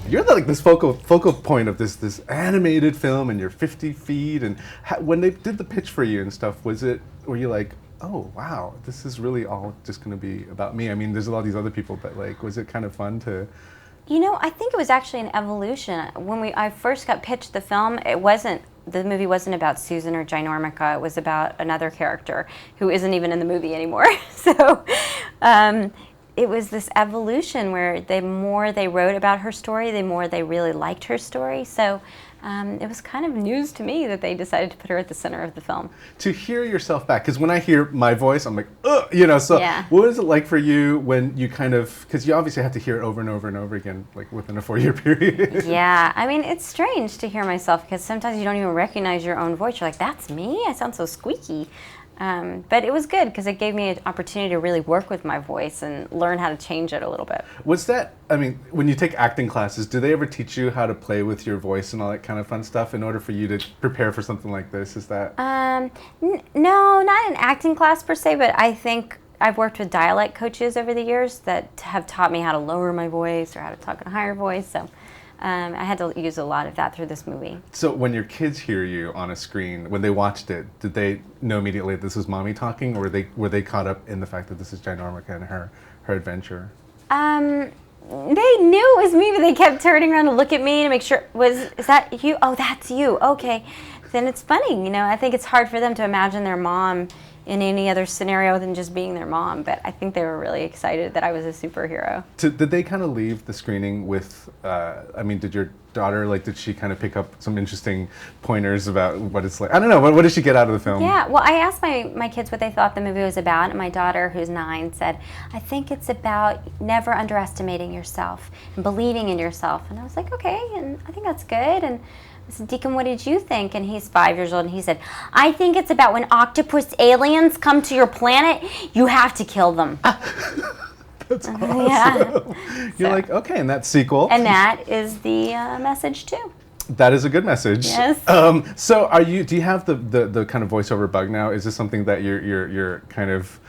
you're like this focal point of this animated film, and you're 50 feet. And when they did the pitch for you and stuff, were you like, oh wow, this is really all just going to be about me? I mean, there's a lot of these other people, but like, was it kind of fun to? You know, I think it was actually an evolution. When I first got pitched the film, the movie wasn't about Susan or Ginormica. It was about another character who isn't even in the movie anymore. So it was this evolution where the more they wrote about her story, the more they really liked her story. So it was kind of news to me that they decided to put her at the center of the film. To hear yourself back, because when I hear my voice, I'm like, ugh, you know, so Yeah. What was it like for you when you because you obviously have to hear it over and over and over again, like within a 4-year period? Yeah, I mean, it's strange to hear myself because sometimes you don't even recognize your own voice. You're like, that's me? I sound so squeaky. But it was good because it gave me an opportunity to really work with my voice and learn how to change it a little bit. Was that, I mean, when you take acting classes, do they ever teach you how to play with your voice and all that kind of fun stuff in order for you to prepare for something like this? Is that? No, not an acting class per se, but I think I've worked with dialect coaches over the years that have taught me how to lower my voice or how to talk in a higher voice. So I had to use a lot of that through this movie. So when your kids hear you on a screen, when they watched it, did they know immediately this was mommy talking, or were they caught up in the fact that this is Ginormica and her adventure? They knew it was me, but they kept turning around to look at me to make sure, is that you? Oh, that's you. Okay. Then it's funny, you know, I think it's hard for them to imagine their mom in any other scenario than just being their mom, but I think they were really excited that I was a superhero. Did they kind of leave the screening with, I mean, did your daughter, like, did she kind of pick up some interesting pointers about what it's like? I don't know, what did she get out of the film? Yeah, well, I asked my kids what they thought the movie was about, and my daughter, who's 9, said, I think it's about never underestimating yourself and believing in yourself. And I was like, okay, and I think that's good. And I said, Deacon, what did you think? And he's 5 years old, and he said, I think it's about when octopus aliens come to your planet, you have to kill them. That's awesome. Yeah. You're like, okay, and that sequel. And that is the message, too. That is a good message. Yes. So do you have the kind of voiceover bug now? Is this something that you're kind of,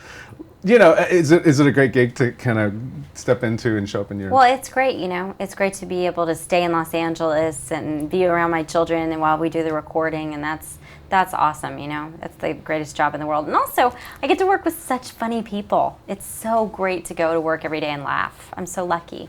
you know, is it a great gig to kind of step into and show up in your... Well, it's great, you know. It's great to be able to stay in Los Angeles and be around my children and while we do the recording, and that's awesome, you know. That's the greatest job in the world. And also, I get to work with such funny people. It's so great to go to work every day and laugh. I'm so lucky.